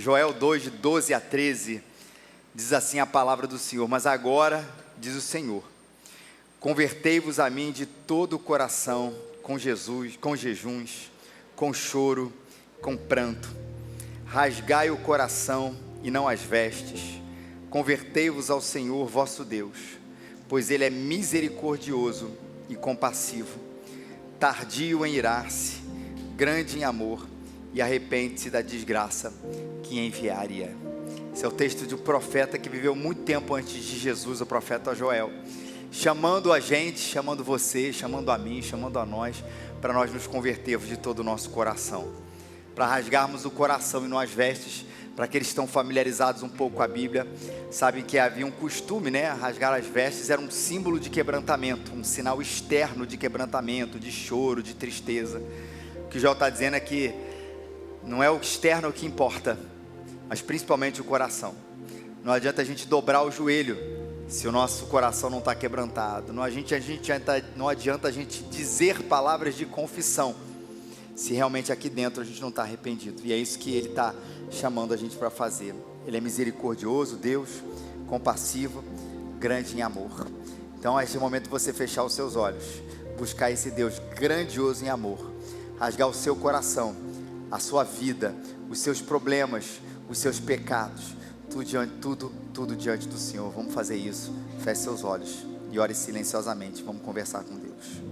Joel 2, de 12 a 13, diz assim a palavra do Senhor: mas agora, diz o Senhor, convertei-vos a mim de todo o coração, com jejuns, com choro, com pranto, rasgai o coração e não as vestes, convertei-vos ao Senhor vosso Deus, pois Ele é misericordioso e compassivo, tardio em irar-se, grande em amor, e arrepende-se da desgraça que enviaria. Esse é o texto de um profeta que viveu muito tempo antes de Jesus, o profeta Joel, chamando a gente, chamando você, chamando a mim, chamando a nós, para nós nos convertermos de todo o nosso coração, para rasgarmos o coração e não as vestes. Para aqueles que estão familiarizados um pouco com a Bíblia, sabem que havia um costume, rasgar as vestes era um símbolo de quebrantamento, um sinal externo de quebrantamento, de choro, de tristeza. O que Joel está dizendo é que não é o externo o que importa, mas principalmente o coração. Não adianta a gente dobrar o joelho se o nosso coração não está quebrantado. Não adianta a gente dizer palavras de confissão se realmente aqui dentro a gente não está arrependido. E é isso que Ele está chamando a gente para fazer. Ele é misericordioso, Deus, compassivo, grande em amor. Então é esse momento de você fechar os seus olhos, buscar esse Deus grandioso em amor, rasgar o seu coração, a sua vida, os seus problemas, os seus pecados, tudo diante do Senhor. Vamos fazer isso. Feche seus olhos e ore silenciosamente. Vamos conversar com Deus.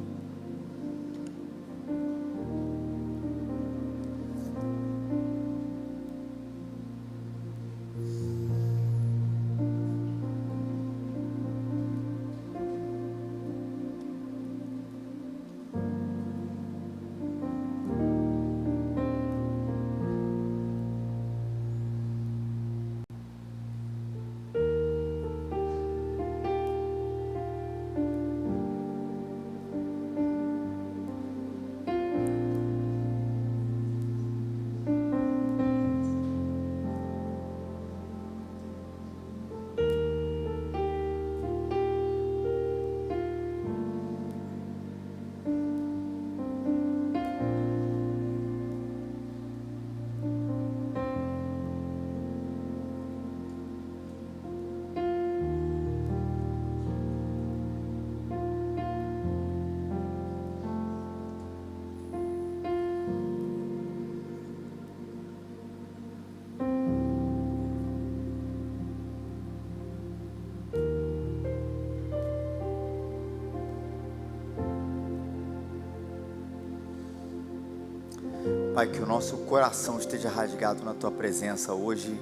Pai, que o nosso coração esteja rasgado na Tua presença hoje,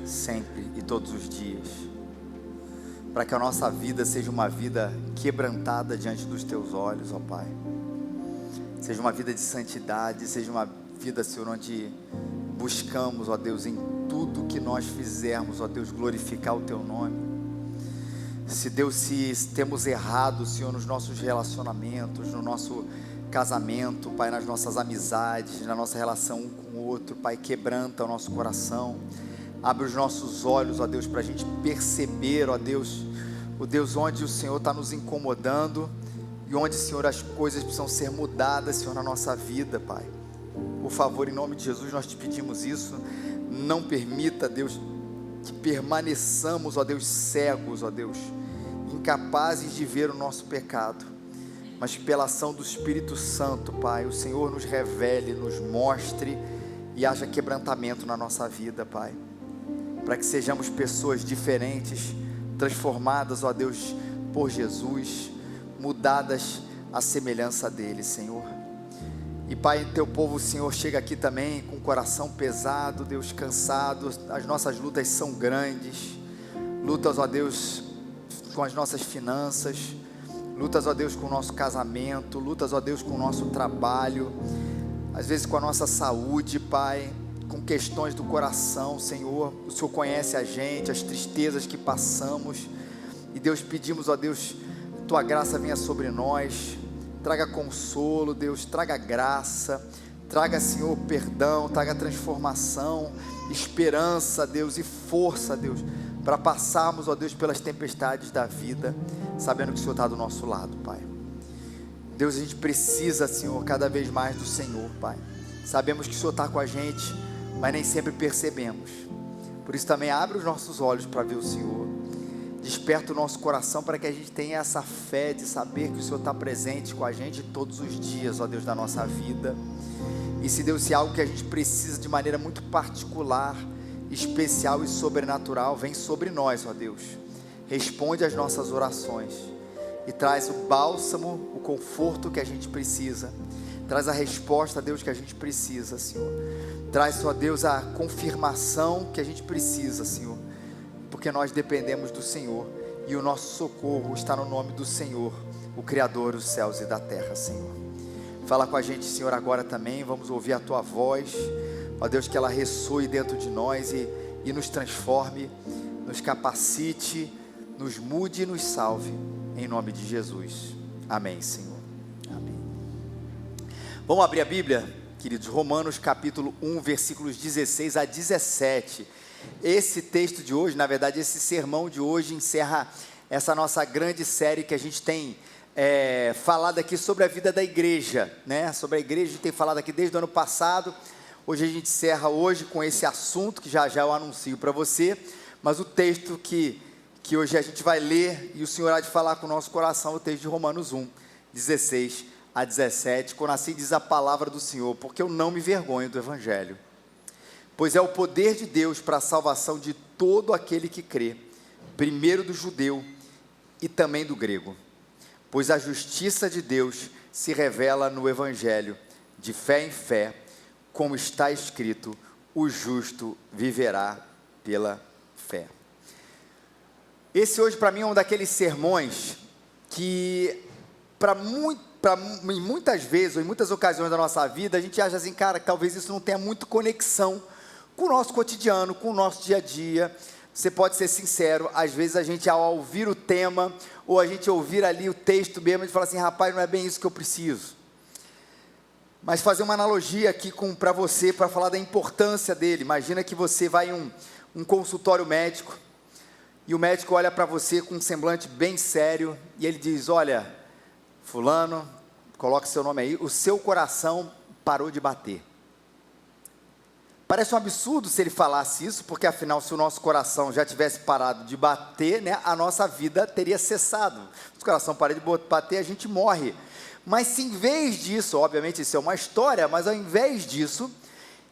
sempre e todos os dias, para que a nossa vida seja uma vida quebrantada diante dos Teus olhos, ó Pai, seja uma vida de santidade, seja uma vida, Senhor, onde buscamos, ó Deus, em tudo que nós fizermos, ó Deus, glorificar o Teu nome. Se Deus, se temos errado, Senhor, nos nossos relacionamentos, no nosso casamento, Pai, nas nossas amizades, na nossa relação um com o outro, Pai, quebranta o nosso coração, abre os nossos olhos, ó Deus, para a gente perceber, ó Deus, o Deus onde o Senhor está nos incomodando e onde, Senhor, as coisas precisam ser mudadas, Senhor, na nossa vida, Pai. Por favor, em nome de Jesus, nós te pedimos isso. Não permita, Deus, que permaneçamos, ó Deus, cegos, ó Deus, incapazes de ver o nosso pecado, mas que pela ação do Espírito Santo, Pai, o Senhor nos revele, nos mostre e haja quebrantamento na nossa vida, Pai, para que sejamos pessoas diferentes, transformadas, ó Deus, por Jesus, mudadas à semelhança dEle, Senhor. E Pai, Teu povo, Senhor, chega aqui também com o coração pesado, Deus, cansado. As nossas lutas são grandes, lutas, ó Deus, com as nossas finanças, lutas, ó Deus, com o nosso casamento, lutas, ó Deus, com o nosso trabalho, às vezes com a nossa saúde, Pai, com questões do coração, Senhor. O Senhor conhece a gente, as tristezas que passamos, e Deus, pedimos, ó Deus, Tua graça venha sobre nós, traga consolo, Deus, traga graça, traga, Senhor, perdão, traga transformação, esperança, Deus, e força, Deus, para passarmos, ó Deus, pelas tempestades da vida, sabendo que o Senhor está do nosso lado, Pai. Deus, a gente precisa, Senhor, cada vez mais do Senhor, Pai. Sabemos que o Senhor está com a gente, mas nem sempre percebemos. Por isso também abre os nossos olhos para ver o Senhor. Desperta o nosso coração para que a gente tenha essa fé de saber que o Senhor está presente com a gente todos os dias, ó Deus, da nossa vida. E se Deus, se é algo que a gente precisa de maneira muito particular, especial e sobrenatural, vem sobre nós, ó Deus. Responde às nossas orações e traz o bálsamo, o conforto que a gente precisa. Traz a resposta, Deus, que a gente precisa, Senhor. Traz, ó Deus, a confirmação que a gente precisa, Senhor. Porque nós dependemos do Senhor e o nosso socorro está no nome do Senhor, o Criador dos céus e da terra, Senhor. Fala com a gente, Senhor, agora também. Vamos ouvir a Tua voz, ó Deus, que ela ressoe dentro de nós e nos transforme, nos capacite, nos mude e nos salve, em nome de Jesus. Amém, Senhor. Amém. Vamos abrir a Bíblia, queridos, Romanos capítulo 1, versículos 16 a 17. Esse texto de hoje, na verdade, esse sermão de hoje encerra essa nossa grande série que a gente tem falado aqui sobre a vida da igreja, né? Sobre a igreja, a gente tem falado aqui desde o ano passado. Hoje a gente encerra hoje com esse assunto que já eu anuncio para você, mas o texto que hoje a gente vai ler e o Senhor há de falar com o nosso coração, o texto de Romanos 1, 16 a 17, quando assim diz a palavra do Senhor: porque eu não me vergonho do Evangelho, pois é o poder de Deus para a salvação de todo aquele que crê, primeiro do judeu e também do grego. Pois a justiça de Deus se revela no Evangelho, de fé em fé, como está escrito: o justo viverá pela fé. Esse hoje para mim é um daqueles sermões que, em muitas vezes, ou em muitas ocasiões da nossa vida, a gente acha assim, cara, que talvez isso não tenha muito conexão com o nosso cotidiano, com o nosso dia a dia. Você pode ser sincero, às vezes a gente, ao ouvir o tema, ou a gente ouvir ali o texto mesmo, a gente fala assim, rapaz, não é bem isso que eu preciso. Mas fazer uma analogia aqui para você, para falar da importância dele. Imagina que você vai em um consultório médico, e o médico olha para você com um semblante bem sério, e ele diz: olha, fulano, coloque seu nome aí, o seu coração parou de bater. Parece um absurdo se ele falasse isso, porque afinal, se o nosso coração já tivesse parado de bater, né, a nossa vida teria cessado. Se o coração parar de bater, a gente morre. Mas se em vez disso, obviamente isso é uma história, mas ao invés disso,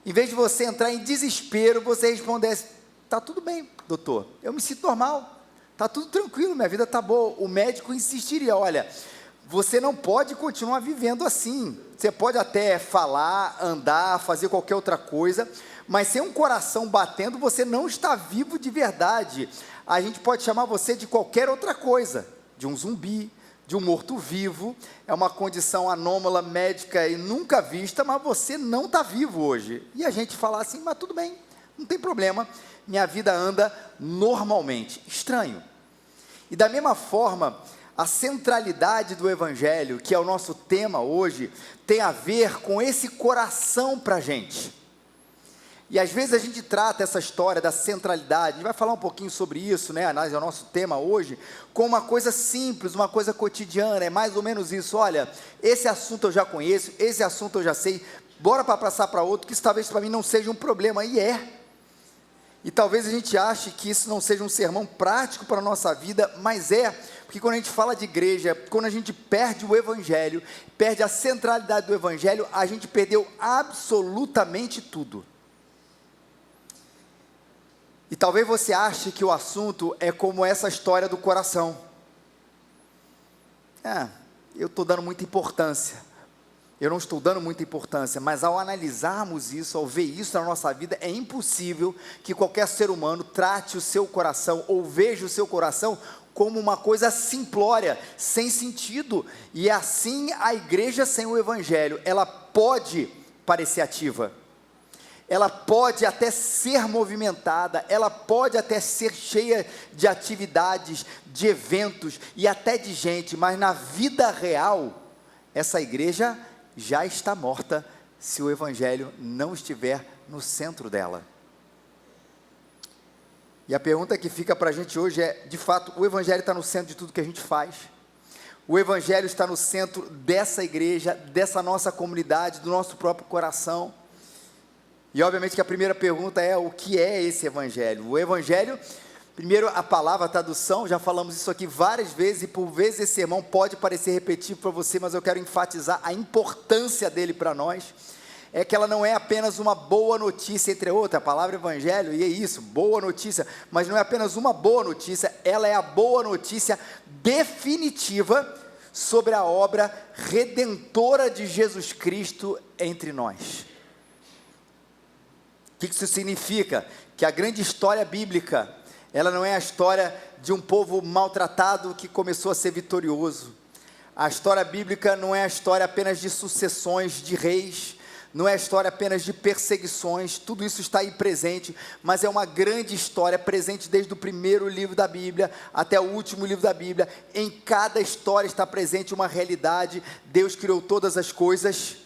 em vez de você entrar em desespero, você respondesse: está tudo bem, doutor, eu me sinto normal, está tudo tranquilo, minha vida está boa. O médico insistiria: olha, você não pode continuar vivendo assim. Você pode até falar, andar, fazer qualquer outra coisa, mas sem um coração batendo, você não está vivo de verdade. A gente pode chamar você de qualquer outra coisa, de um zumbi, de um morto-vivo. É uma condição anômala, médica e nunca vista, mas você não está vivo hoje. E a gente fala assim: mas tudo bem, não tem problema, minha vida anda normalmente. Estranho. E da mesma forma, a centralidade do Evangelho, que é o nosso tema hoje, tem a ver com esse coração para a gente. E às vezes a gente trata essa história da centralidade, a gente vai falar um pouquinho sobre isso, né? É o nosso tema hoje, com uma coisa simples, uma coisa cotidiana. É mais ou menos isso: olha, esse assunto eu já conheço, esse assunto eu já sei, bora para passar para outro, que isso talvez para mim não seja um problema. E é. E talvez a gente ache que isso não seja um sermão prático para a nossa vida, mas é, porque quando a gente fala de igreja, quando a gente perde o Evangelho, perde a centralidade do Evangelho, a gente perdeu absolutamente tudo. E talvez você ache que o assunto é como essa história do coração. Eu estou dando muita importância. Eu não estou dando muita importância, mas ao analisarmos isso, ao ver isso na nossa vida, é impossível que qualquer ser humano trate o seu coração, ou veja o seu coração como uma coisa simplória, sem sentido. E assim a igreja sem o Evangelho, ela pode parecer ativa, ela pode até ser movimentada, ela pode até ser cheia de atividades, de eventos e até de gente, mas na vida real, essa igreja já está morta se o Evangelho não estiver no centro dela. E a pergunta que fica para a gente hoje é: de fato, o Evangelho está no centro de tudo que a gente faz? O Evangelho está no centro dessa igreja, dessa nossa comunidade, do nosso próprio coração? E obviamente que a primeira pergunta é: o que é esse evangelho? O evangelho, primeiro a palavra, a tradução, já falamos isso aqui várias vezes, e por vezes esse sermão pode parecer repetitivo para você, mas eu quero enfatizar a importância dele para nós. É que ela não é apenas uma boa notícia, entre outras, a palavra evangelho, e é isso, boa notícia, mas não é apenas uma boa notícia, ela é a boa notícia definitiva sobre a obra redentora de Jesus Cristo entre nós. O que isso significa? Que a grande história bíblica, ela não é a história de um povo maltratado que começou a ser vitorioso. A história bíblica não é a história apenas de sucessões de reis, não é a história apenas de perseguições, tudo isso está aí presente, mas é uma grande história presente desde o primeiro livro da Bíblia até o último livro da Bíblia. Em cada história está presente uma realidade. Deus criou todas as coisas,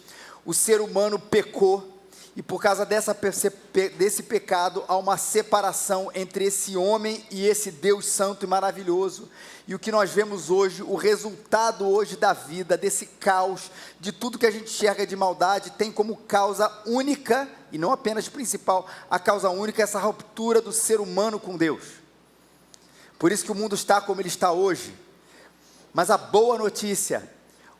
o ser humano pecou, e por causa desse pecado, há uma separação entre esse homem e esse Deus santo e maravilhoso. E o que nós vemos hoje, o resultado hoje da vida, desse caos, de tudo que a gente enxerga de maldade, tem como causa única, e não apenas principal, a causa única é essa ruptura do ser humano com Deus. Por isso que o mundo está como ele está hoje. Mas a boa notícia,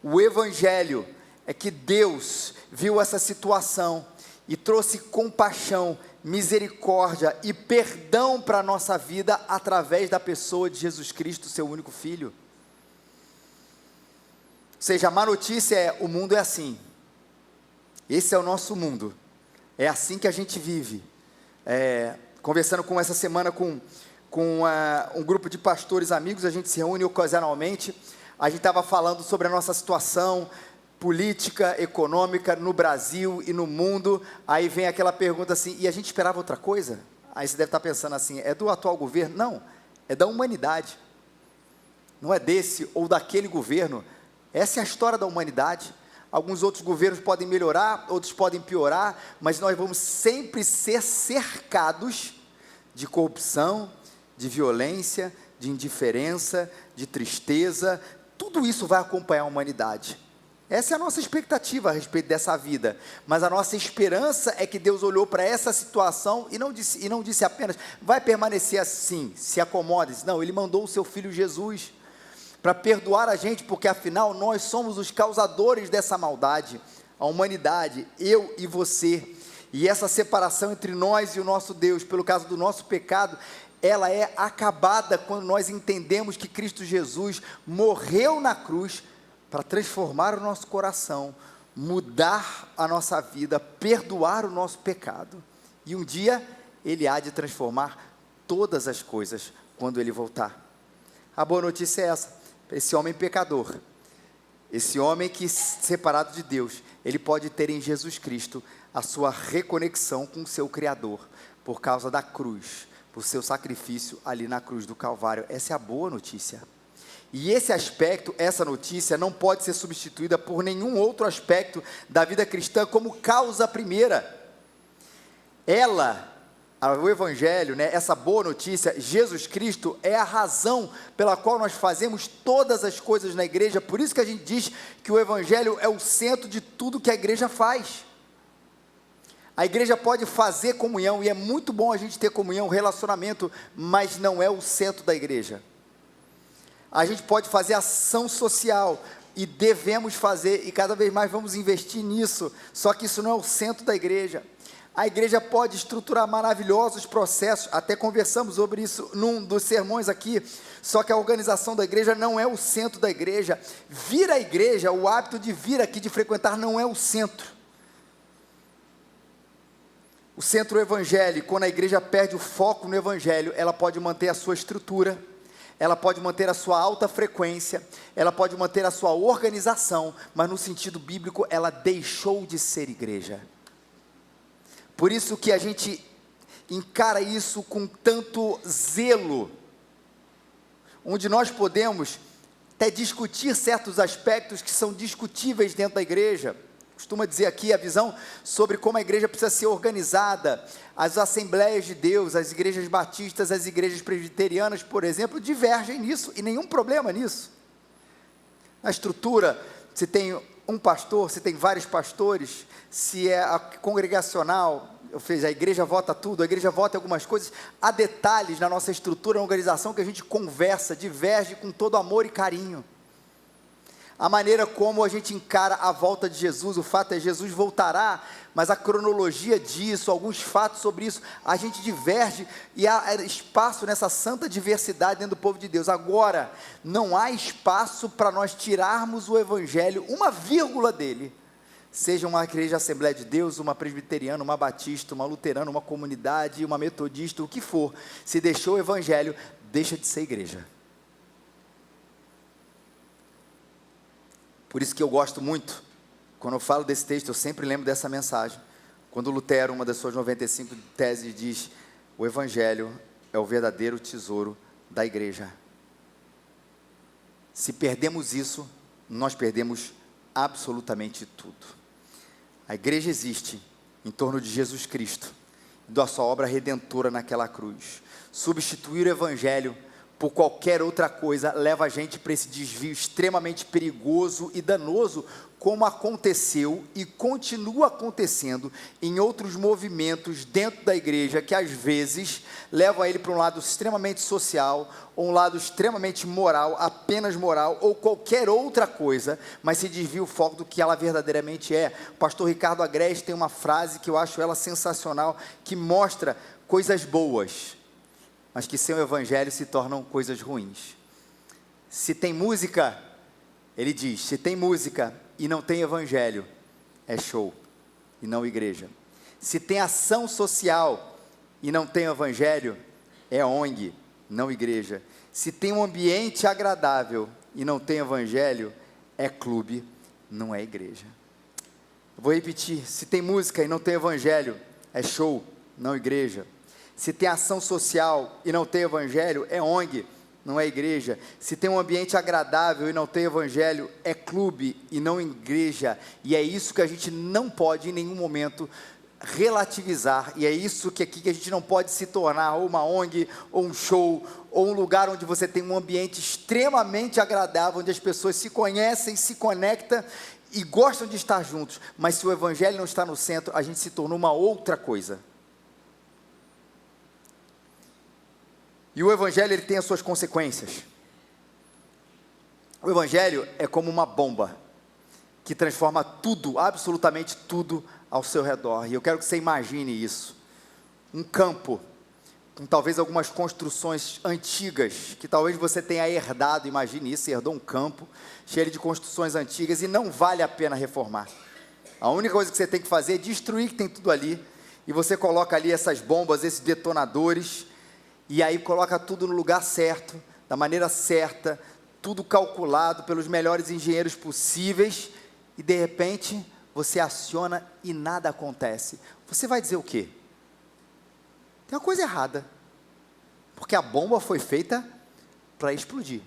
o evangelho, é que Deus viu essa situação e trouxe compaixão, misericórdia e perdão para a nossa vida através da pessoa de Jesus Cristo, seu único Filho. Ou seja, a má notícia é: o mundo é assim, esse é o nosso mundo, é assim que a gente vive. Conversando com essa semana com um grupo de pastores amigos, a gente se reúne ocasionalmente, a gente estava falando sobre a nossa situação política, econômica no Brasil e no mundo. Aí vem aquela pergunta assim: e a gente esperava outra coisa? Aí você deve estar pensando assim: é do atual governo? Não, é da humanidade, não é desse ou daquele governo. Essa é a história da humanidade. Alguns outros governos podem melhorar, outros podem piorar, mas nós vamos sempre ser cercados de corrupção, de violência, de indiferença, de tristeza. Tudo isso vai acompanhar a humanidade. Essa é a nossa expectativa a respeito dessa vida, mas a nossa esperança é que Deus olhou para essa situação e não disse apenas: vai permanecer assim, se acomode. Não, Ele mandou o seu Filho Jesus para perdoar a gente, porque afinal nós somos os causadores dessa maldade, a humanidade, eu e você, e essa separação entre nós e o nosso Deus, pelo caso do nosso pecado, ela é acabada quando nós entendemos que Cristo Jesus morreu na cruz para transformar o nosso coração, mudar a nossa vida, perdoar o nosso pecado, e um dia Ele há de transformar todas as coisas quando Ele voltar. A boa notícia é essa: esse homem pecador, esse homem que, separado de Deus, ele pode ter em Jesus Cristo a sua reconexão com o seu Criador, por causa da cruz, por seu sacrifício ali na cruz do Calvário. Essa é a boa notícia. E esse aspecto, essa notícia, não pode ser substituída por nenhum outro aspecto da vida cristã como causa primeira. O evangelho, essa boa notícia, Jesus Cristo, é a razão pela qual nós fazemos todas as coisas na igreja. Por isso que a gente diz que o evangelho é o centro de tudo que a igreja faz. A igreja pode fazer comunhão, e é muito bom a gente ter comunhão, relacionamento, mas não é o centro da igreja. A gente pode fazer ação social, e devemos fazer, e cada vez mais vamos investir nisso, só que isso não é o centro da igreja. A igreja pode estruturar maravilhosos processos, até conversamos sobre isso num dos sermões aqui, só que a organização da igreja não é o centro da igreja. Vir à igreja, o hábito de vir aqui, de frequentar, não é o centro. O centro é o evangelho. Quando a igreja perde o foco no evangelho, ela pode manter a sua estrutura, ela pode manter a sua alta frequência, ela pode manter a sua organização, mas no sentido bíblico, ela deixou de ser igreja. Por isso que a gente encara isso com tanto zelo, onde nós podemos até discutir certos aspectos que são discutíveis dentro da igreja. Costuma dizer aqui a visão sobre como a igreja precisa ser organizada. As assembleias de Deus, as igrejas batistas, as igrejas presbiterianas, por exemplo, divergem nisso, e nenhum problema nisso. Na estrutura, se tem um pastor, se tem vários pastores, se é a congregacional, ou seja, a igreja vota tudo, a igreja vota algumas coisas, há detalhes na nossa estrutura, na organização que a gente conversa, diverge com todo amor e carinho. A maneira como a gente encara a volta de Jesus, o fato é Jesus voltará, mas a cronologia disso, alguns fatos sobre isso, a gente diverge e há espaço nessa santa diversidade dentro do povo de Deus. Agora, não há espaço para nós tirarmos o evangelho, uma vírgula dele, seja uma igreja Assembleia de Deus, uma presbiteriana, uma batista, uma luterana, uma comunidade, uma metodista, o que for, se deixou o evangelho, deixa de ser igreja. Por isso que eu gosto muito, quando eu falo desse texto, eu sempre lembro dessa mensagem. Quando Lutero, uma das suas 95 teses, diz: o evangelho é o verdadeiro tesouro da igreja. Se perdemos isso, nós perdemos absolutamente tudo. A igreja existe em torno de Jesus Cristo, da sua obra redentora naquela cruz. Substituir o evangelho por qualquer outra coisa leva a gente para esse desvio extremamente perigoso e danoso, como aconteceu e continua acontecendo em outros movimentos dentro da igreja, que às vezes levam ele para um lado extremamente social, ou um lado extremamente moral, apenas moral, ou qualquer outra coisa, mas se desvia o foco do que ela verdadeiramente é. O pastor Ricardo Agreste tem uma frase que eu acho ela sensacional, que mostra coisas boas, mas que sem o evangelho se tornam coisas ruins. Se tem música, ele diz, se tem música e não tem evangelho, é show e não igreja. Se tem ação social e não tem evangelho, é ONG, não igreja. Se tem um ambiente agradável e não tem evangelho, é clube, não é igreja. Eu vou repetir, se tem música e não tem evangelho, é show, não igreja. Se tem ação social e não tem evangelho, é ONG, não é igreja. Se tem um ambiente agradável e não tem evangelho, é clube e não igreja. E é isso que a gente não pode em nenhum momento relativizar, e é isso que aqui que a gente não pode se tornar ou uma ONG, ou um show, ou um lugar onde você tem um ambiente extremamente agradável, onde as pessoas se conhecem, se conectam e gostam de estar juntos, mas se o evangelho não está no centro, a gente se tornou uma outra coisa. E o evangelho, ele tem as suas consequências. O evangelho é como uma bomba, que transforma tudo, absolutamente tudo ao seu redor. E eu quero que você imagine isso. Um campo, com talvez algumas construções antigas, que talvez você tenha herdado, imagine isso, você herdou um campo, cheio de construções antigas, e não vale a pena reformar. A única coisa que você tem que fazer é destruir que tem tudo ali, e você coloca ali essas bombas, esses detonadores, e aí coloca tudo no lugar certo, da maneira certa, tudo calculado pelos melhores engenheiros possíveis, e de repente você aciona e nada acontece. Você vai dizer o quê? Tem uma coisa errada, porque a bomba foi feita para explodir.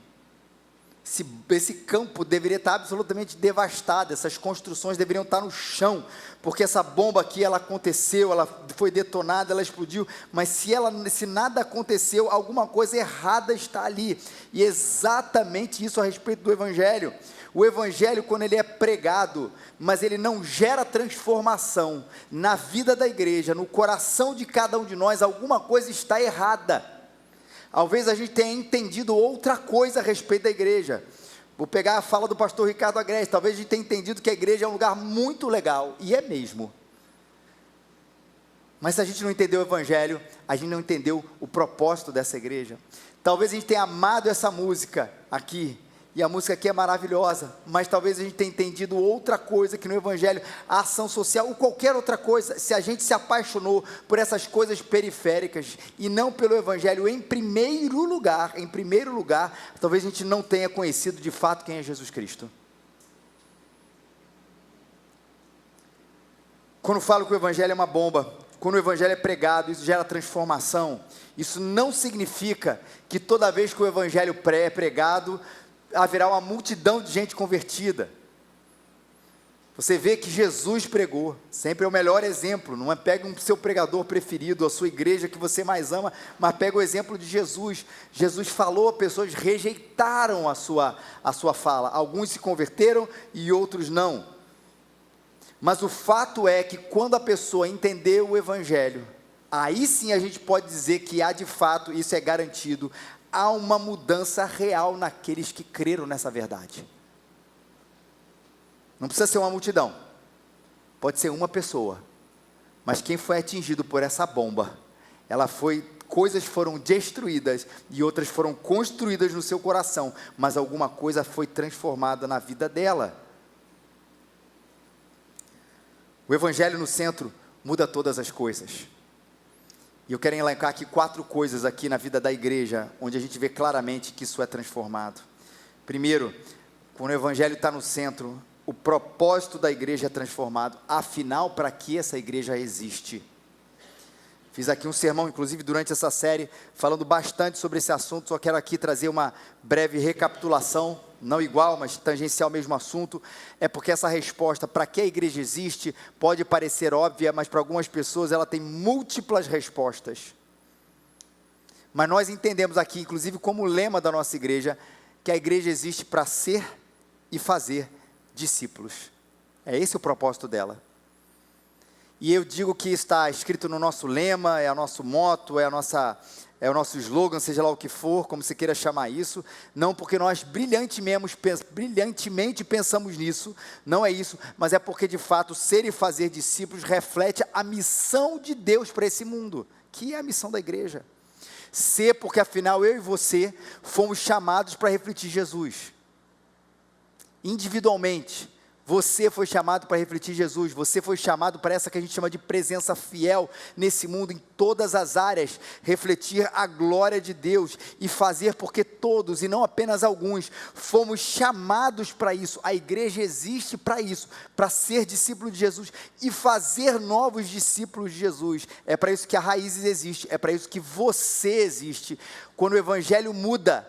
Esse campo deveria estar absolutamente devastado, essas construções deveriam estar no chão, porque essa bomba aqui, ela aconteceu, ela foi detonada, ela explodiu, mas se nada aconteceu, alguma coisa errada está ali, e exatamente isso a respeito do evangelho. O evangelho, quando ele é pregado, mas ele não gera transformação na vida da igreja, no coração de cada um de nós, alguma coisa está errada. Talvez a gente tenha entendido outra coisa a respeito da igreja. Vou pegar a fala do pastor Ricardo Agreste. Talvez a gente tenha entendido que a igreja é um lugar muito legal, e é mesmo. Mas se a gente não entendeu o evangelho, a gente não entendeu o propósito dessa igreja. Talvez a gente tenha amado essa música aqui, e a música aqui é maravilhosa, mas talvez a gente tenha entendido outra coisa, que no evangelho, a ação social, ou qualquer outra coisa, se a gente se apaixonou por essas coisas periféricas, e não pelo evangelho em primeiro lugar, talvez a gente não tenha conhecido de fato quem é Jesus Cristo. Quando falo que o evangelho é uma bomba, quando o evangelho é pregado, isso gera transformação. Isso não significa que toda vez que o evangelho é pregado, haverá uma multidão de gente convertida. Você vê que Jesus pregou, sempre é o melhor exemplo. Não é pega um seu pregador preferido, a sua igreja que você mais ama, mas pega o exemplo de Jesus. Jesus falou, pessoas rejeitaram a sua fala. Alguns se converteram e outros não. Mas o fato é que quando a pessoa entender o Evangelho, aí sim a gente pode dizer que há de fato, isso é garantido, há uma mudança real naqueles que creram nessa verdade. Não precisa ser uma multidão, pode ser uma pessoa, mas quem foi atingido por essa bomba, coisas foram destruídas e outras foram construídas no seu coração, mas alguma coisa foi transformada na vida dela. O Evangelho no centro muda todas as coisas. E eu quero elencar aqui 4 coisas aqui na vida da igreja, onde a gente vê claramente que isso é transformado. Primeiro, quando o Evangelho está no centro, o propósito da igreja é transformado. Afinal, para que essa igreja existe? Fiz aqui um sermão, inclusive, durante essa série, falando bastante sobre esse assunto, só quero aqui trazer uma breve recapitulação, não igual, mas tangencial ao mesmo assunto. É porque essa resposta, para que a igreja existe, pode parecer óbvia, mas para algumas pessoas ela tem múltiplas respostas. Mas nós entendemos aqui, inclusive como lema da nossa igreja, que a igreja existe para ser e fazer discípulos. É esse o propósito dela. E eu digo que está escrito no nosso lema, é o nosso motto, é o nosso slogan, seja lá o que for, como você queira chamar isso, não porque nós brilhantemente pensamos nisso, não é isso, mas é porque de fato ser e fazer discípulos reflete a missão de Deus para esse mundo, que é a missão da igreja. Ser porque afinal eu e você fomos chamados para refletir Jesus, individualmente. Você foi chamado para refletir Jesus, você foi chamado para essa que a gente chama de presença fiel nesse mundo, em todas as áreas, refletir a glória de Deus e fazer porque todos, e não apenas alguns, fomos chamados para isso. A igreja existe para isso, para ser discípulo de Jesus e fazer novos discípulos de Jesus. É para isso que a Raízes existe, é para isso que você existe. Quando o Evangelho muda,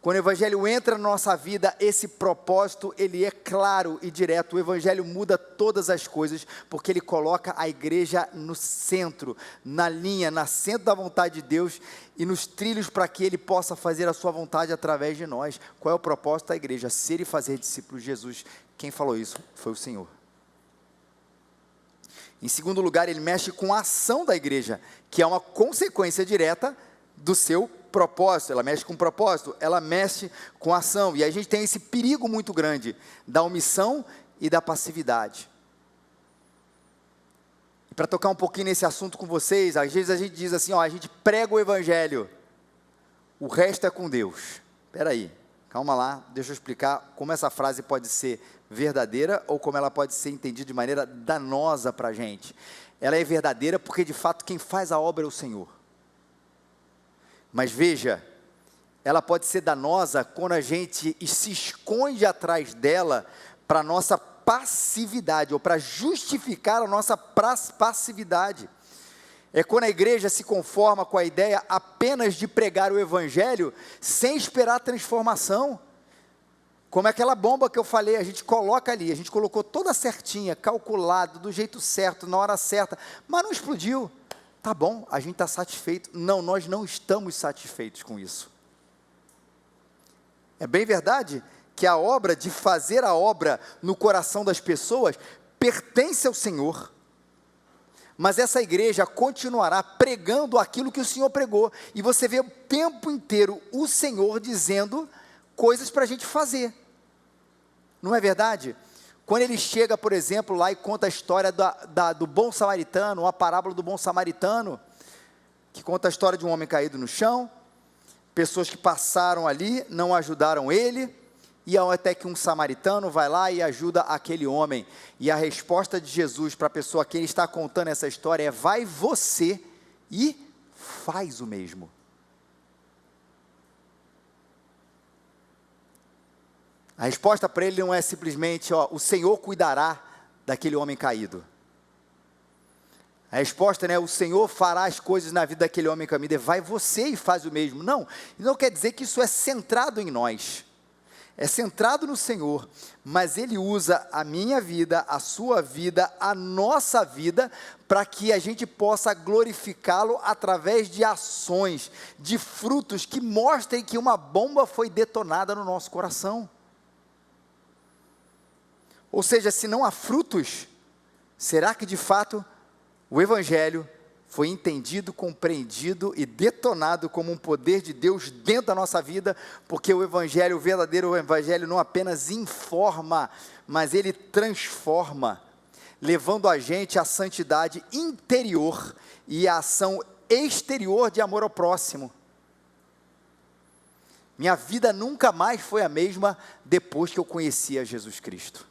quando o Evangelho entra na nossa vida, esse propósito, ele é claro e direto. O Evangelho muda todas as coisas, porque ele coloca a igreja no centro, na linha, no centro da vontade de Deus e nos trilhos para que ele possa fazer a sua vontade através de nós. Qual é o propósito da igreja? Ser e fazer discípulos de Jesus. Quem falou isso foi o Senhor. Em segundo lugar, ele mexe com a ação da igreja, que é uma consequência direta do seu propósito. Ela mexe com propósito, ela mexe com ação, e a gente tem esse perigo muito grande da omissão e da passividade. E para tocar um pouquinho nesse assunto com vocês, às vezes a gente diz assim, a gente prega o Evangelho, o resto é com Deus. Espera aí, calma lá, deixa eu explicar como essa frase pode ser verdadeira ou como ela pode ser entendida de maneira danosa para a gente. Ela é verdadeira porque de fato quem faz a obra é o Senhor. Mas veja, ela pode ser danosa quando a gente se esconde atrás dela para a nossa passividade, ou para justificar a nossa passividade. É quando a igreja se conforma com a ideia apenas de pregar o Evangelho, sem esperar transformação. Como aquela bomba que eu falei, a gente coloca ali, a gente colocou toda certinha, calculado, do jeito certo, na hora certa, mas não explodiu. Tá bom, a gente está satisfeito. Não, nós não estamos satisfeitos com isso. É bem verdade que a obra de fazer a obra no coração das pessoas pertence ao Senhor. Mas essa igreja continuará pregando aquilo que o Senhor pregou. E você vê o tempo inteiro o Senhor dizendo coisas para a gente fazer. Não é verdade? Quando ele chega, por exemplo, lá e conta a história do bom samaritano, a parábola do bom samaritano, que conta a história de um homem caído no chão, pessoas que passaram ali, não ajudaram ele, e até que um samaritano vai lá e ajuda aquele homem. E a resposta de Jesus para a pessoa a quem ele está contando essa história é: vai você e faz o mesmo. A resposta para ele não é simplesmente, o Senhor cuidará daquele homem caído. A resposta não é, o Senhor fará as coisas na vida daquele homem caído, vai você e faz o mesmo. Não quer dizer que isso é centrado em nós. É centrado no Senhor, mas Ele usa a minha vida, a sua vida, a nossa vida, para que a gente possa glorificá-lo através de ações, de frutos que mostrem que uma bomba foi detonada no nosso coração. Ou seja, se não há frutos, Será que de fato o Evangelho foi entendido, compreendido e detonado como um poder de Deus dentro da nossa vida? Porque o Evangelho, o verdadeiro Evangelho, não apenas informa, mas ele transforma, levando a gente à santidade interior e à ação exterior de amor ao próximo. Minha vida nunca mais foi a mesma depois que eu conheci a Jesus Cristo.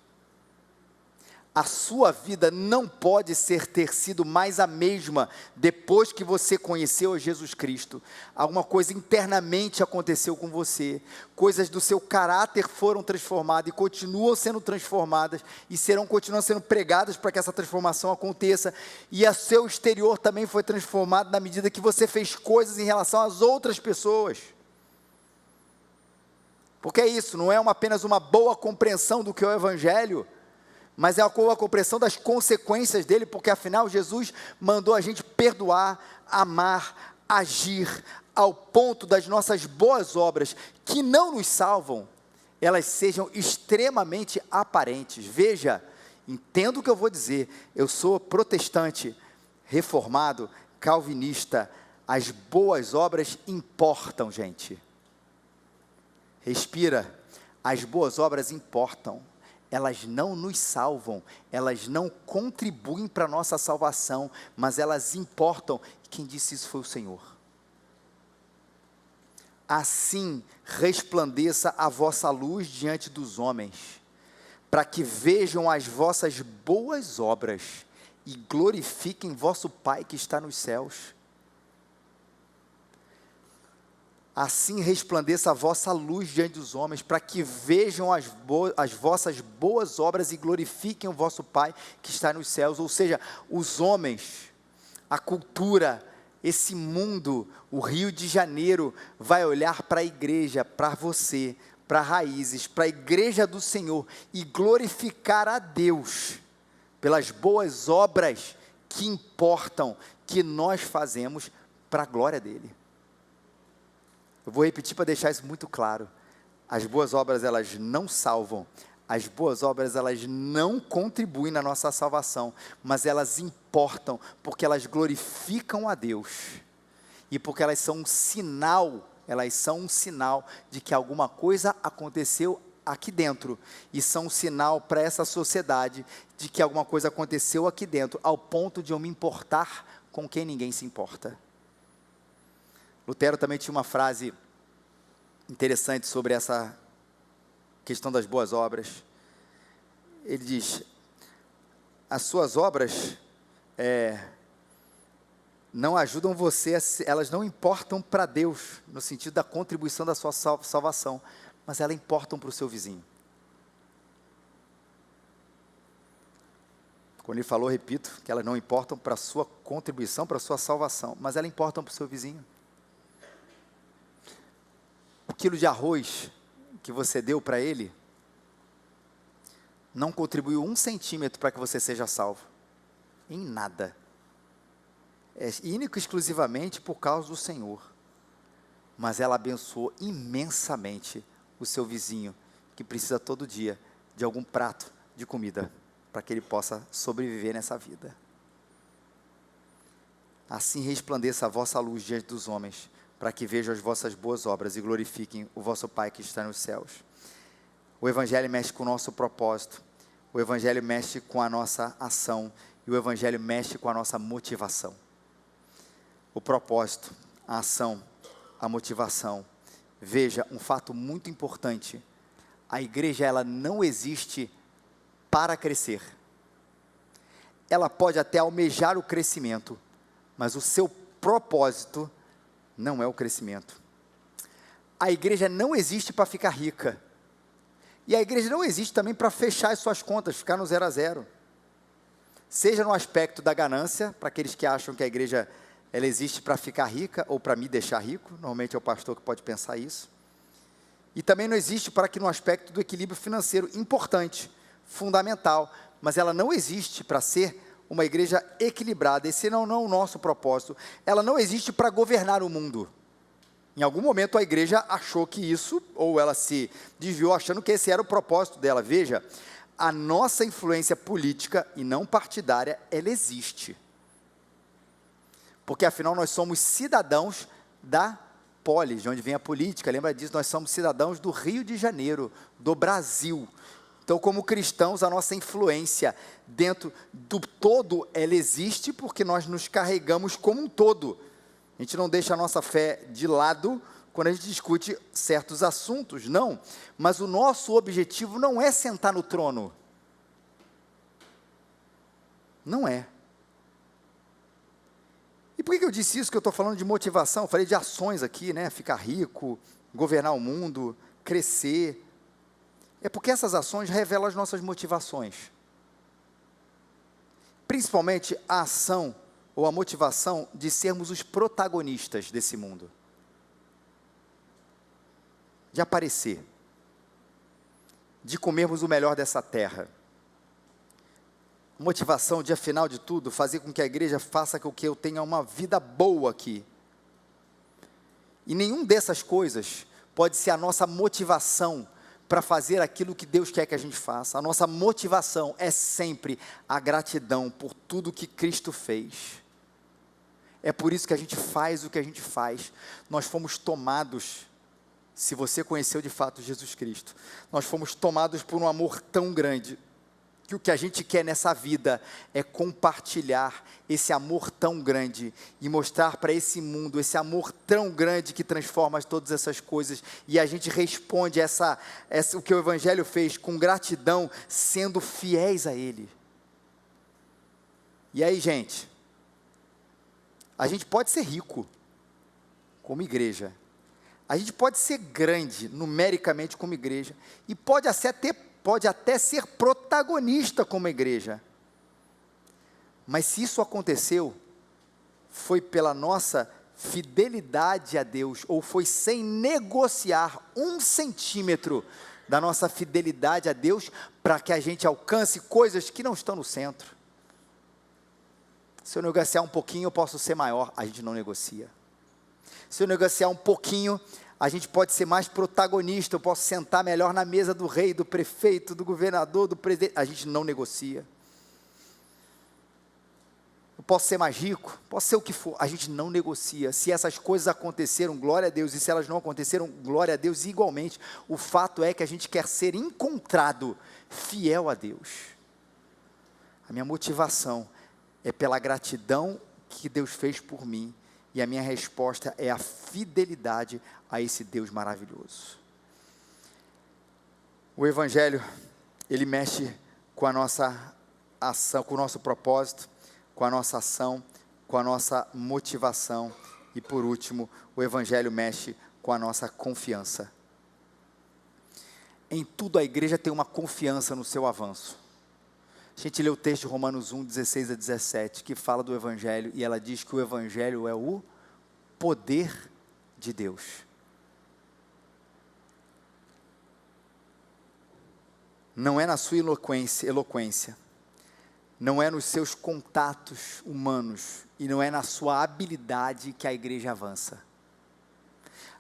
A sua vida não pode ter sido mais a mesma depois que você conheceu a Jesus Cristo. Alguma coisa internamente aconteceu com você, coisas do seu caráter foram transformadas e continuam sendo transformadas e continuam sendo pregadas para que essa transformação aconteça, e o seu exterior também foi transformado na medida que você fez coisas em relação às outras pessoas. Porque é isso, não é apenas uma boa compreensão do que é o Evangelho, mas é a compreensão das consequências dele, porque afinal Jesus mandou a gente perdoar, amar, agir, ao ponto das nossas boas obras, que não nos salvam, elas sejam extremamente aparentes. Veja, entenda o que eu vou dizer, eu sou protestante, reformado, calvinista, as boas obras importam, gente. Respira, as boas obras importam. Elas não nos salvam, elas não contribuem para a nossa salvação, mas elas importam, e quem disse isso foi o Senhor. Assim resplandeça a vossa luz diante dos homens, para que vejam as vossas boas obras, e glorifiquem vosso Pai que está nos céus. Assim resplandeça a vossa luz diante dos homens, para que vejam as vossas boas obras e glorifiquem o vosso Pai que está nos céus. Ou seja, os homens, a cultura, esse mundo, o Rio de Janeiro, vai olhar para a igreja, para você, para Raízes, para a igreja do Senhor, e glorificar a Deus, pelas boas obras que importam, que nós fazemos para a glória dEle. Eu vou repetir para deixar isso muito claro. As boas obras, elas não salvam. As boas obras, elas não contribuem na nossa salvação, mas elas importam, porque elas glorificam a Deus. E porque elas são um sinal de que alguma coisa aconteceu aqui dentro. E são um sinal para essa sociedade de que alguma coisa aconteceu aqui dentro, ao ponto de eu me importar com quem ninguém se importa. Lutero também tinha uma frase interessante sobre essa questão das boas obras. Ele diz: as suas obras não ajudam você, elas não importam para Deus, no sentido da contribuição da sua salvação, mas elas importam para o seu vizinho. Quando ele falou, repito, que elas não importam para a sua contribuição, para a sua salvação, mas elas importam para o seu vizinho. O quilo de arroz que você deu para ele não contribuiu 1 centímetro para que você seja salvo, em nada. É único e exclusivamente por causa do Senhor, mas ela abençoou imensamente o seu vizinho, que precisa todo dia de algum prato de comida, para que ele possa sobreviver nessa vida. Assim resplandeça a vossa luz diante dos homens, para que vejam as vossas boas obras e glorifiquem o vosso Pai que está nos céus. O Evangelho mexe com o nosso propósito, o Evangelho mexe com a nossa ação, e o Evangelho mexe com a nossa motivação. O propósito, a ação, a motivação. Veja, um fato muito importante: a igreja, ela não existe para crescer. Ela pode até almejar o crescimento, mas o seu propósito não é o crescimento. A igreja não existe para ficar rica, e a igreja não existe também para fechar as suas contas, ficar no 0 a 0, seja no aspecto da ganância, para aqueles que acham que a igreja ela existe para ficar rica, ou para me deixar rico, normalmente é o pastor que pode pensar isso, e também não existe para que no aspecto do equilíbrio financeiro, importante, fundamental, mas ela não existe para ser uma igreja equilibrada. Esse não é o nosso propósito. Ela não existe para governar o mundo. Em algum momento a igreja achou que isso, ou ela se desviou achando que esse era o propósito dela. Veja, a nossa influência política, e não partidária, ela existe. Porque afinal nós somos cidadãos da polis, de onde vem a política, lembra disso? Nós somos cidadãos do Rio de Janeiro, do Brasil. Então, como cristãos, a nossa influência dentro do todo, ela existe porque nós nos carregamos como um todo. A gente não deixa a nossa fé de lado quando a gente discute certos assuntos, não. Mas o nosso objetivo não é sentar no trono. Não é. E por que eu disse isso, que eu estou falando de motivação? Eu falei de ações aqui, né? Ficar rico, governar o mundo, crescer. É porque essas ações revelam as nossas motivações. Principalmente a ação ou a motivação de sermos os protagonistas desse mundo. De aparecer. De comermos o melhor dessa terra. Motivação de, afinal de tudo, fazer com que a igreja faça com que eu tenha uma vida boa aqui. E nenhum dessas coisas pode ser a nossa motivação para fazer aquilo que Deus quer que a gente faça. A nossa motivação é sempre a gratidão por tudo que Cristo fez. É por isso que a gente faz o que a gente faz. Nós fomos tomados, se você conheceu de fato Jesus Cristo, nós fomos tomados por um amor tão grande, que o que a gente quer nessa vida é compartilhar esse amor tão grande e mostrar para esse mundo, esse amor tão grande que transforma todas essas coisas, e a gente responde o que o Evangelho fez com gratidão, sendo fiéis a Ele. E aí, gente, a gente pode ser rico como igreja, a gente pode ser grande numericamente como igreja, e pode até ser protagonista como igreja. Mas se isso aconteceu, foi pela nossa fidelidade a Deus, ou foi sem negociar 1 centímetro da nossa fidelidade a Deus, para que a gente alcance coisas que não estão no centro. Se eu negociar um pouquinho, eu posso ser maior. A gente não negocia. Se eu negociar um pouquinho, a gente pode ser mais protagonista, eu posso sentar melhor na mesa do rei, do prefeito, do governador, do presidente. A gente não negocia. Eu posso ser mais rico, posso ser o que for, a gente não negocia. Se essas coisas aconteceram, glória a Deus, e se elas não aconteceram, glória a Deus igualmente. O fato é que a gente quer ser encontrado fiel a Deus. A minha motivação é pela gratidão que Deus fez por mim, e a minha resposta é a fidelidade a esse Deus maravilhoso. O Evangelho, ele mexe com a nossa ação, com o nosso propósito, com a nossa ação, com a nossa motivação, e por último, o Evangelho mexe com a nossa confiança. Em tudo a igreja tem uma confiança no seu avanço. A gente lê o texto de Romanos 1, 16 a 17, que fala do Evangelho, e ela diz que o Evangelho é o poder de Deus. Não é na sua eloquência, não é nos seus contatos humanos, e não é na sua habilidade que a igreja avança.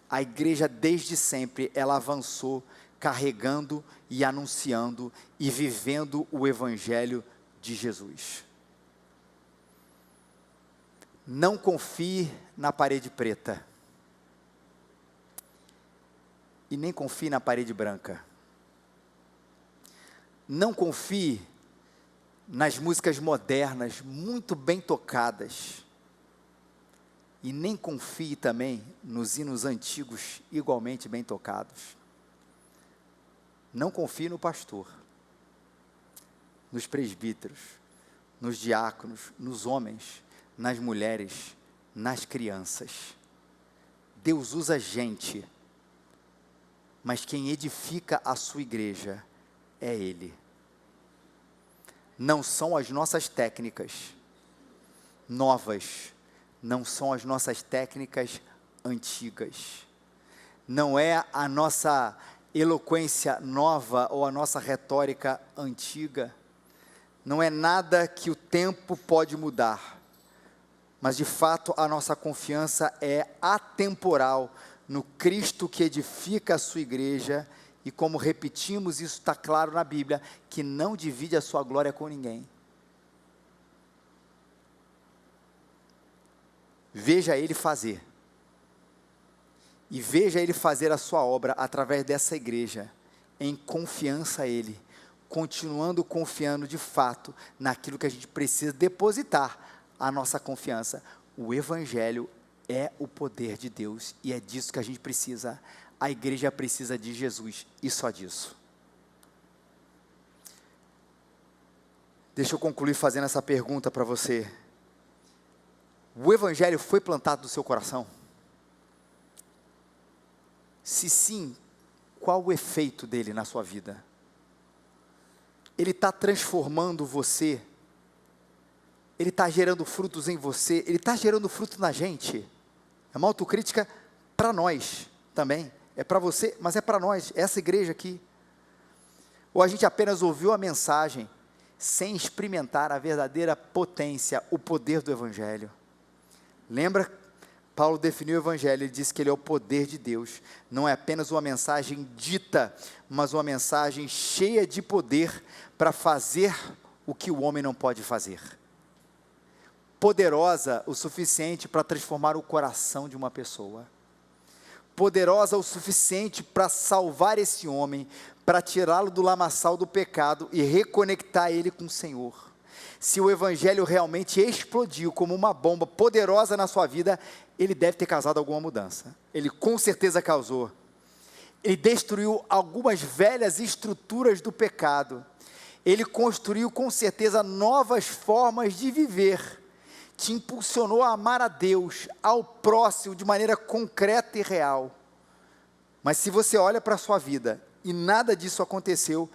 A igreja desde sempre, ela avançou carregando e anunciando e vivendo o Evangelho de Jesus. Não confie na parede preta. E nem confie na parede branca. Não confie nas músicas modernas, muito bem tocadas. E nem confie também nos hinos antigos, igualmente bem tocados. Não confie no pastor, nos presbíteros, nos diáconos, nos homens, nas mulheres, nas crianças. Deus usa gente, mas quem edifica a sua igreja é Ele. Não são as nossas técnicas novas, não são as nossas técnicas antigas, não é a nossa eloquência nova ou a nossa retórica antiga, não é nada que o tempo pode mudar, mas de fato a nossa confiança é atemporal no Cristo que edifica a sua igreja e como repetimos, isso está claro na Bíblia, que não divide a sua glória com ninguém. Veja Ele fazer. E veja Ele fazer a sua obra através dessa igreja, em confiança a Ele, continuando confiando de fato naquilo que a gente precisa depositar a nossa confiança. O Evangelho é o poder de Deus e é disso que a gente precisa. A igreja precisa de Jesus e só disso. Deixa eu concluir fazendo essa pergunta para você. O Evangelho foi plantado no seu coração? Se sim, qual o efeito dele na sua vida? Ele está transformando você? Ele está gerando frutos em você? Ele está gerando fruto na gente? É uma autocrítica para nós também. É para você, mas é para nós, essa igreja aqui. Ou a gente apenas ouviu a mensagem, sem experimentar a verdadeira potência, o poder do Evangelho? Lembra? Paulo definiu o Evangelho, ele disse que ele é o poder de Deus. Não é apenas uma mensagem dita, mas uma mensagem cheia de poder para fazer o que o homem não pode fazer. Poderosa o suficiente para transformar o coração de uma pessoa. Poderosa o suficiente para salvar esse homem, para tirá-lo do lamaçal do pecado e reconectar ele com o Senhor. Se o Evangelho realmente explodiu como uma bomba poderosa na sua vida, ele deve ter causado alguma mudança. Ele com certeza causou. Ele destruiu algumas velhas estruturas do pecado. Ele construiu com certeza novas formas de viver. Te impulsionou a amar a Deus, ao próximo, de maneira concreta e real. Mas se você olha para a sua vida e nada disso aconteceu,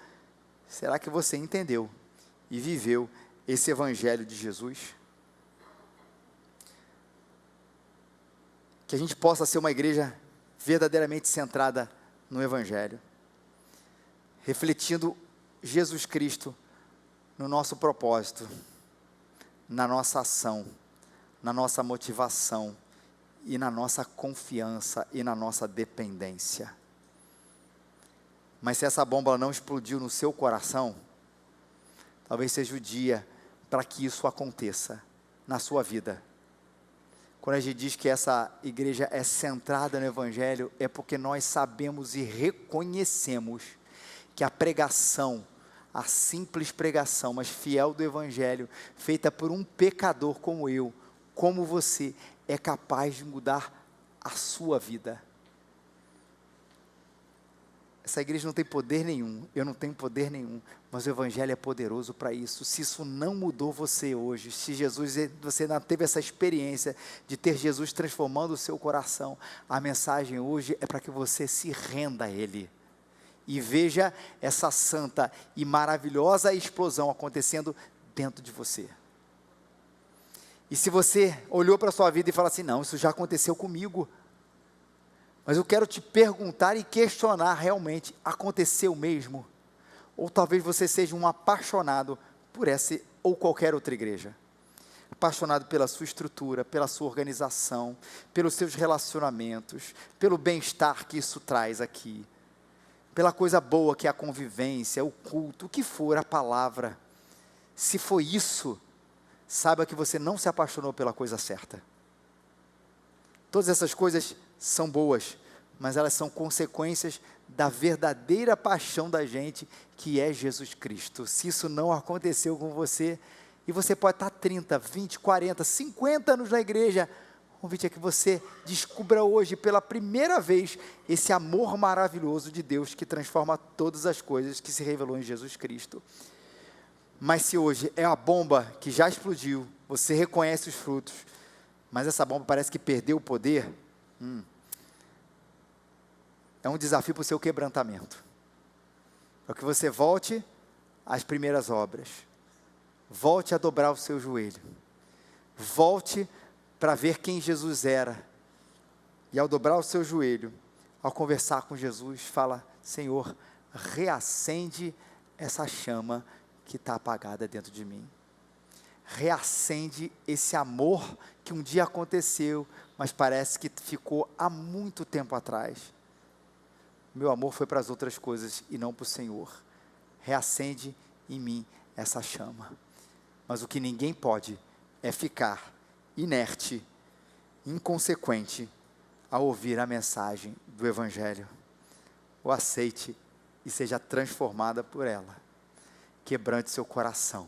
será que você entendeu e viveu esse Evangelho de Jesus? Que a gente possa ser uma igreja verdadeiramente centrada no Evangelho, refletindo Jesus Cristo no nosso propósito, na nossa ação, na nossa motivação e na nossa confiança e na nossa dependência. Mas se essa bomba não explodiu no seu coração, talvez seja o dia para que isso aconteça na sua vida. Quando a gente diz que essa igreja é centrada no Evangelho, é porque nós sabemos e reconhecemos que a pregação, a simples pregação, mas fiel do Evangelho, feita por um pecador como eu, como você, é capaz de mudar a sua vida. Essa igreja não tem poder nenhum, eu não tenho poder nenhum, mas o Evangelho é poderoso para isso. Se isso não mudou você hoje, se você não teve essa experiência de ter Jesus transformando o seu coração, a mensagem hoje é para que você se renda a Ele, e veja essa santa e maravilhosa explosão acontecendo dentro de você. E se você olhou para a sua vida e falou assim, não, isso já aconteceu comigo, mas eu quero te perguntar e questionar realmente, aconteceu mesmo? Ou talvez você seja um apaixonado por essa ou qualquer outra igreja. Apaixonado pela sua estrutura, pela sua organização, pelos seus relacionamentos, pelo bem-estar que isso traz aqui, pela coisa boa que é a convivência, o culto, o que for, a palavra. Se foi isso, saiba que você não se apaixonou pela coisa certa. Todas essas coisas são boas, mas elas são consequências da verdadeira paixão da gente, que é Jesus Cristo. Se isso não aconteceu com você, e você pode estar 30, 20, 40, 50 anos na igreja, o convite é que você descubra hoje, pela primeira vez, esse amor maravilhoso de Deus, que transforma todas as coisas, que se revelou em Jesus Cristo. Mas se hoje é a bomba que já explodiu, você reconhece os frutos, mas essa bomba parece que perdeu o poder, é um desafio para o seu quebrantamento, para que você volte às primeiras obras, volte a dobrar o seu joelho, volte para ver quem Jesus era, e ao dobrar o seu joelho, ao conversar com Jesus, fala, Senhor, reacende essa chama que está apagada dentro de mim, reacende esse amor que um dia aconteceu, mas parece que ficou há muito tempo atrás. meu amor foi para as outras coisas e não para o Senhor. Reacende em mim essa chama. Mas o que ninguém pode é ficar inerte, inconsequente ao ouvir a mensagem do Evangelho. O aceite e seja transformada por ela. Quebrante seu coração.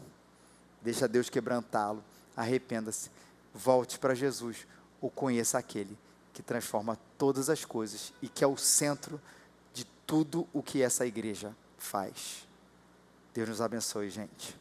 Deixa Deus quebrantá-lo. Arrependa-se. Volte para Jesus. Ou conheça aquele que transforma todas as coisas e que é o centro de tudo o que essa igreja faz. Deus nos abençoe, gente.